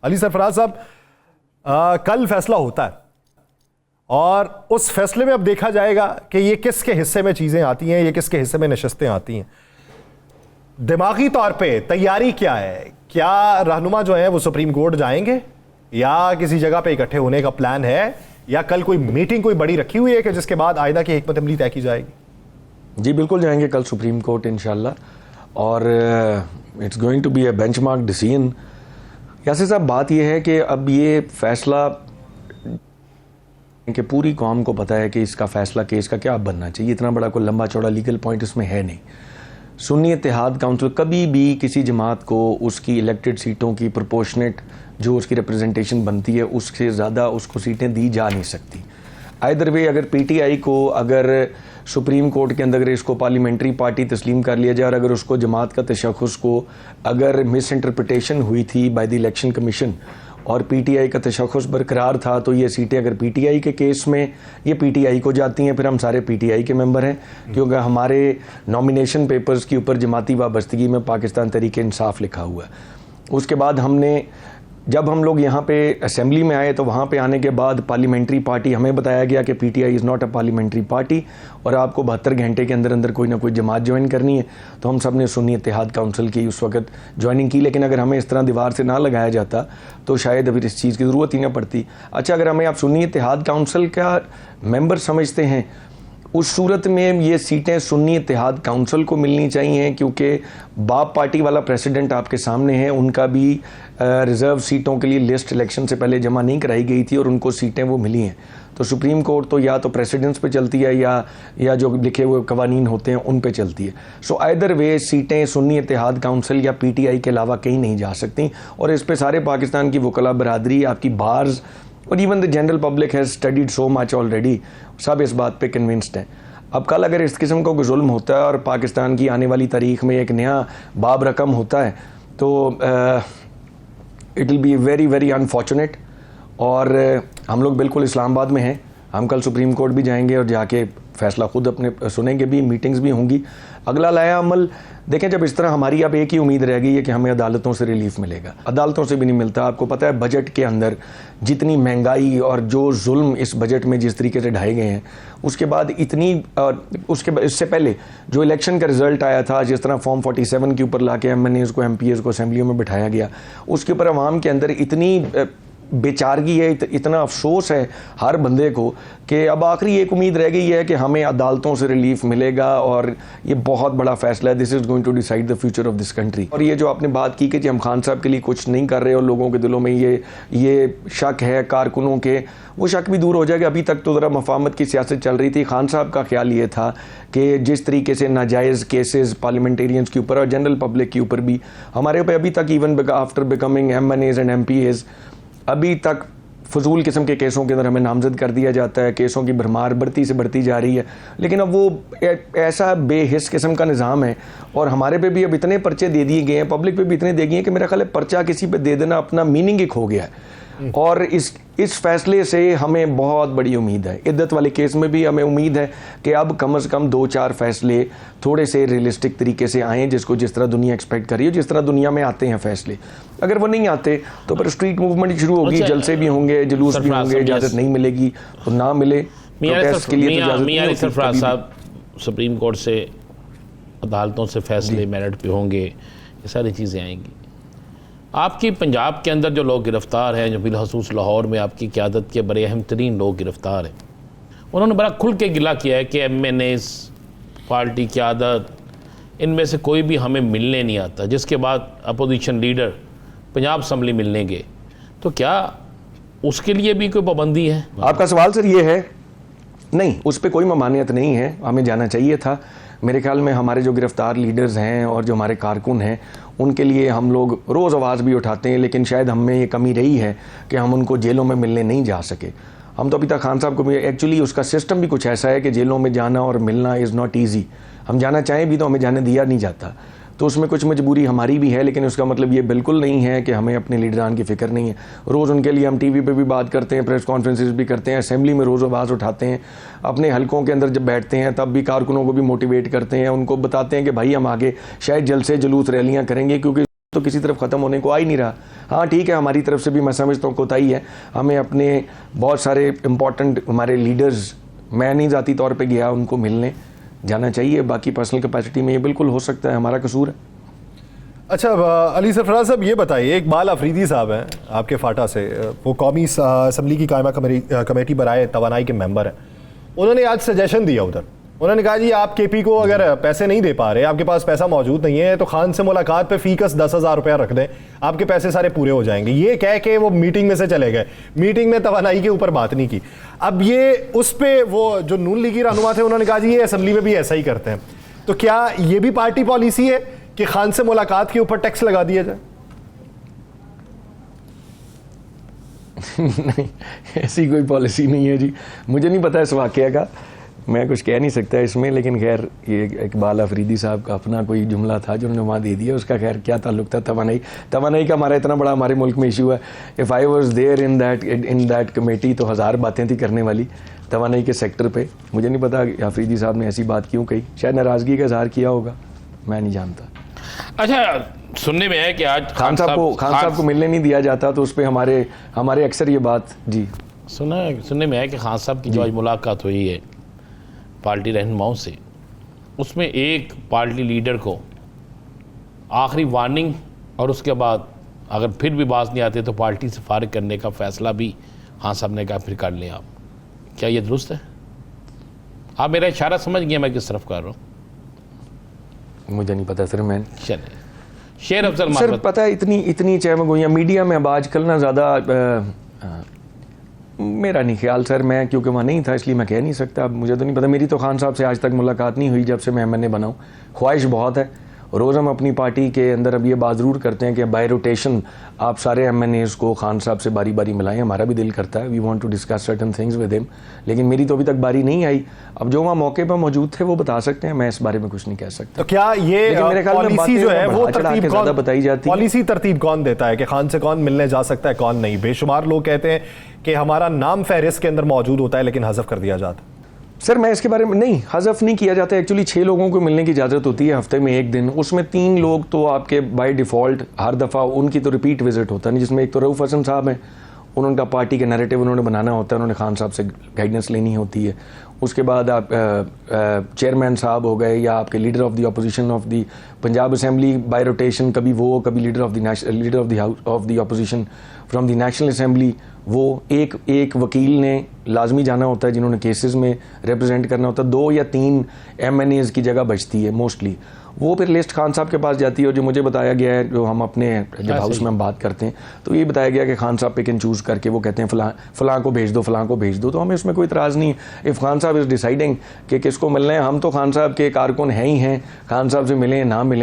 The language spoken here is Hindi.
अली सरफराज साहब, कल फैसला होता है और उस फैसले में अब देखा जाएगा कि ये किसके हिस्से में चीजें आती हैं, ये किसके हिस्से में नशस्तें आती हैं। दिमागी तौर पे तैयारी क्या है? क्या रहनुमा जो है वो सुप्रीम कोर्ट जाएंगे या किसी जगह पे इकट्ठे होने का प्लान है, या कल कोई मीटिंग कोई बड़ी रखी हुई है कि जिसके बाद आइंदा की हिकमत अमली तय की जाएगी? जी बिल्कुल जाएंगे कल सुप्रीम कोर्ट इंशाल्लाह, और it's going to be a benchmark decision. Yasir sahab, बात यह है कि अब ये फैसला कि पूरी कौम को पता है कि इसका फैसला केस का क्या बनना चाहिए, इतना बड़ा कोई लंबा चौड़ा लीगल पॉइंट इसमें है नहीं। सुन्नी इत्तेहाद काउंसिल कभी भी किसी जमात को उसकी इलेक्टेड सीटों की प्रोपोर्शनेट जो उसकी रिप्रेजेंटेशन बनती है उससे ज़्यादा उसको सीटें दी जा नहीं सकती। आइदर वे, अगर पीटीआई को अगर सुप्रीम कोर्ट के अंदर इसको पार्लियामेंट्री पार्टी तस्लीम कर लिया जाए और अगर उसको जमात का तशख़्ख़ुस को अगर मिस इंटरप्रटेशन हुई थी बाय द इलेक्शन कमीशन और पीटीआई का तशख़्ख़ुस बरकरार था, तो ये सीटें अगर पीटीआई के केस में ये पीटीआई को जाती हैं, फिर हम सारे पीटीआई के मेंबर हैं, क्योंकि हमारे नॉमिनेशन पेपर्स के ऊपर जमाती वाबस्तगी में पाकिस्तान तहरीक इंसाफ लिखा हुआ है। उसके बाद जब हम लोग यहाँ पे असेंबली में आए तो वहाँ पे आने के बाद पार्लियामेंट्री पार्टी हमें बताया गया कि PTI is not a parliamentary party और आपको 72 घंटे के अंदर अंदर कोई ना कोई जमात ज्वाइन करनी है। तो हम सब ने सुन्नी इत्तेहाद काउंसिल की उस वक्त ज्वाइनिंग की, लेकिन अगर हमें इस तरह दीवार से ना लगाया जाता तो शायद अभी इस चीज़ की ज़रूरत ही ना पड़ती। अच्छा, अगर हमें आप सुन्नी इत्तेहाद काउंसिल का मेंबर समझते हैं, उस सूरत में ये सीटें सुन्नी इत्तेहाद काउंसिल को मिलनी चाहिए, क्योंकि बाप पार्टी वाला प्रेसिडेंट आपके सामने है, उनका भी रिज़र्व सीटों के लिए लिस्ट इलेक्शन से पहले जमा नहीं कराई गई थी और उनको सीटें वो मिली हैं। तो सुप्रीम कोर्ट तो या तो प्रेसिडेंट्स पे चलती है या जो लिखे हुए कवानीन होते हैं उन पे चलती है। सो आइदर वे सीटें सुन्नी इत्तेहाद काउंसिल या पीटीआई के अलावा कहीं नहीं जा सकती, और इस पे सारे पाकिस्तान की वकला बरादरी, आपकी बार्स और even the general public has studied so much already, सब इस बात पे कन्विंस्ड हैं। अब कल अगर इस किस्म का कोई जुल्म होता है और पाकिस्तान की आने वाली तारीख में एक नया बाब रकम होता है तो it will be very very unfortunate. और हम लोग बिल्कुल इस्लामाबाद में हैं, हम कल सुप्रीम कोर्ट भी जाएंगे और जाके फैसला खुद अपने सुनेंगे भी, मीटिंग्स भी होंगी। अगला लाया अमल देखें, जब इस तरह हमारी अब एक ही उम्मीद रह गई है कि हमें अदालतों से रिलीफ मिलेगा, अदालतों से भी नहीं मिलता। आपको पता है बजट के अंदर जितनी महंगाई और जो जुल्म इस बजट में जिस तरीके से ढाए गए हैं, उसके बाद इससे पहले जो इलेक्शन का रिजल्ट आया था, जिस तरह फॉर्म 47 के ऊपर ला के MNAs को MPAs को असेंबलियों में बिठाया गया, उसके ऊपर अवाम के अंदर इतनी बेचारगी है, इतना अफसोस है हर बंदे को कि अब आखिरी एक उम्मीद रह गई है कि हमें अदालतों से रिलीफ मिलेगा और ये बहुत बड़ा फैसला है। This is going to decide the future of this country. और ये जो आपने बात की कि हम खान साहब के लिए कुछ नहीं कर रहे और लोगों के दिलों में ये शक है कारकुनों के, वो शक भी दूर हो जाएगा। अभी तक तो ज़रा मफाहमत की सियासत चल रही थी। खान साहब का ख्याल ये था कि जिस तरीके से नाजायज़ केसेस पार्लियामेंटेरियंस के ऊपर और जनरल पब्लिक के ऊपर भी हमारे पे अभी तक even after becoming MNAs and MPAs अभी तक फजूल किस्म के केसों के अंदर हमें नामजद कर दिया जाता है, केसों की भरमार बढ़ती से बढ़ती जा रही है। लेकिन अब वो ऐसा बेहिस किस्म का निज़ाम है और हमारे पे भी अब इतने पर्चे दे दिए गए हैं, पब्लिक पे भी इतने दे गए हैं कि मेरा ख्याल है पर्चा किसी पे दे देना अपना मीनिंग ही खो गया है। और इस फैसले से हमें बहुत बड़ी उम्मीद है। इद्दत वाले केस में भी हमें उम्मीद है कि अब कम से कम 2-4 फैसले थोड़े से रियलिस्टिक तरीके से आएँ, जिसको जिस तरह दुनिया एक्सपेक्ट कर रही है, जिस तरह दुनिया में आते हैं फैसले। अगर वो नहीं आते तो फिर स्ट्रीट मूवमेंट शुरू होगी, जलसे भी होंगे, जुलूस भी होंगे, इजाज़त नहीं मिलेगी तो ना मिले प्रोटेस्ट के लिए तो मियां सरफराज साहब, सुप्रीम कोर्ट से अदालतों से फैसले मेरिट पे होंगे, ये सारी चीज़ें आएंगी। आपकी पंजाब के अंदर जो लोग गिरफ़्तार हैं, जो बिलखसूस लाहौर में आपकी क़यादत के बड़े अहम तरीन लोग गिरफ़्तार हैं, उन्होंने बड़ा खुल के गिला किया है कि MNAs पार्टी क़यादत इनमें से कोई भी हमें मिलने नहीं आता, जिसके बाद अपोजिशन लीडर पंजाब असम्बली मिलने गए। तो क्या उसके लिए भी कोई पाबंदी है? आपका सवाल सर ये है, नहीं, उस पर कोई ममानियत नहीं है, हमें जाना चाहिए था। मेरे ख्याल में हमारे जो गिरफ़्तार लीडर्स हैं और जो हमारे कारकुन हैं, उनके लिए हम लोग रोज़ आवाज़ भी उठाते हैं, लेकिन शायद हम में ये कमी रही है कि हम उनको जेलों में मिलने नहीं जा सके। हम तो अभी तक खान साहब को भी एक्चुअली उसका सिस्टम भी कुछ ऐसा है कि जेलों में जाना और मिलना इज़ नॉट ईजी। हम जाना चाहें भी तो हमें जाने दिया नहीं जाता, तो उसमें कुछ मजबूरी हमारी भी है, लेकिन उसका मतलब ये बिल्कुल नहीं है कि हमें अपने लीडरान की फ़िक्र नहीं है। रोज़ उनके लिए हम TV पे भी बात करते हैं, प्रेस कॉन्फ्रेंसेस भी करते हैं, असेंबली में रोज़ आवाज़ उठाते हैं, अपने हलकों के अंदर जब बैठते हैं तब भी कारकुनों को भी मोटिवेट करते हैं, उनको बताते हैं कि भाई हम आगे शायद जलसे जुलूस रैलियाँ करेंगे, क्योंकि तो किसी तरफ ख़त्म होने को आ ही नहीं रहा। हाँ ठीक है, हमारी तरफ से भी मैं समझता हूँ कोताही है, हमें अपने बहुत सारे इम्पॉर्टेंट हमारे लीडर्स, मैं नहीं ज़ाती तौर पे गया उनको मिलने, जाना चाहिए, बाकी पर्सनल कैपेसिटी में ये बिल्कुल हो सकता है, हमारा कसूर है। अच्छा अली सरफराज साहब ये बताइए, इकबाल अफरीदी साहब हैं आपके फाटा से, वो कौमी असम्बली की कायमा कमेटी बराए तवानाई के मेंबर हैं, उन्होंने आज सजेशन दिया उधर, उन्होंने कहा जी आप केपी को अगर पैसे नहीं दे पा रहे, आपके पास पैसा मौजूद नहीं है, तो खान से मुलाकात पे फीकस 10,000 रुपया रख दें, आपके पैसे सारे पूरे हो जाएंगे। ये कह के वो मीटिंग में से चले गए, मीटिंग में तवानाई के ऊपर बात नहीं की। अब ये उस पे वो जो नून लीगी रहनुमा थे उन्होंने कहा जी ये असेंबली में भी ऐसा ही करते हैं, तो क्या ये भी पार्टी पॉलिसी है कि खान से मुलाकात के ऊपर टैक्स लगा दिया जाए? नहीं, ऐसी कोई पॉलिसी नहीं है जी, मुझे नहीं पता इस वाक़या का, मैं कुछ कह नहीं सकता इसमें, लेकिन खैर ये इकबाल अफरीदी साहब का अपना कोई जुमला था जो उन्होंने वहाँ दे दिया, उसका खैर क्या ताल्लुक था तवानाई का हमारा इतना बड़ा हमारे मुल्क में इशू है। If I was there in that committee तो हज़ार बातें थी करने वाली तवानाई के सेक्टर पे, मुझे नहीं पता अफरीदी साहब ने ऐसी बात क्यों कही, शायद नाराज़गी का इजहार किया होगा, मैं नहीं जानता। अच्छा, सुनने में है कि आज खान साहब को मिलने नहीं दिया जाता, तो उस पर हमारे अक्सर ये बात जी सुनने में है कि खान साहब की जो आज मुलाकात हुई है पार्टी रहनुमाओं से, उसमें एक पार्टी लीडर को आखिरी वार्निंग और उसके बाद अगर फिर भी बात नहीं आती तो पार्टी से फारिग करने का फैसला भी खान साहब ने कहा फिर कर लें आप, क्या ये दुरुस्त है? आप मेरा इशारा समझ गए मैं किस तरफ कर रहा हूँ? मुझे नहीं पता सर, मैं चले शेर अफजल सर पता है इतनी चहमगोइयाँ मीडिया में अब आजकल ना ज़्यादा मेरा नहीं ख्याल सर, मैं क्योंकि वहाँ नहीं था इसलिए मैं कह नहीं सकता, अब मुझे तो नहीं पता, मेरी तो खान साहब से आज तक मुलाकात नहीं हुई जब से मैं MNA बना हूँ। ख्वाहिश बहुत है, रोज़ हम अपनी पार्टी के अंदर अब ये बात ज़रूर करते हैं कि बाय रोटेशन आप सारे MNAs को खान साहब से बारी बारी मिलाएं, हमारा भी दिल करता है, we want to discuss certain things with him, लेकिन मेरी तो अभी तक बारी नहीं आई। अब जो वहाँ मौके पर मौजूद थे वो बता सकते हैं, मैं इस बारे में कुछ नहीं कह सकता। तो क्या ये पॉलिसी जो है वो तरतीब कौन बताई जाती है? पॉलिसी तरतीब कौन देता है कि खान से कौन मिलने जा सकता है कौन नहीं? बेशुमार लोग कहते हैं कि हमारा नाम फहरिस्त के अंदर मौजूद होता है लेकिन हज़फ कर दिया जाता है। सर मैं इसके बारे में नहीं, हज़फ नहीं किया जाता, एक्चुअली 6 लोगों को मिलने की इजाज़त होती है हफ्ते में एक दिन, उसमें 3 लोग तो आपके बाय डिफ़ॉल्ट हर दफ़ा उनकी तो रिपीट विजिट होता है, जिसमें एक तो रऊफ़ हसन साहब हैं, उनका पार्टी का नैरेटिव उन्होंने बनाना होता है, उन्होंने खान साहब से गाइडेंस लेनी होती है। उसके बाद आप चेयरमैन साहब हो गए या आपके leader of the opposition of the Punjab assembly bye rotation, कभी वो कभी leader of the opposition from the national assembly, वो एक वकील ने लाजमी जाना होता है जिन्होंने केसेस में रिप्रेजेंट करना होता है, 2 या 3 MNAs की जगह बचती है मोस्टली, वो फिर लिस्ट खान साहब के पास जाती है। और जो मुझे बताया गया है, जो हम अपने जब हाउस में हम बात करते हैं तो ये बताया गया कि खान साहब पिक एंड चूज़ करके वो कहते हैं फ़लाँ को भेज दो, फ़लाँ को भेज दो, तो हमें उसमें कोई इतराज़ नहीं। इफ़ खान साहब इज़ डिसाइडिंग कि किसको मिलना है, हम तो खान साहब के कारकुन हैं ही हैं, खान साहब से मिलें ना मिलें,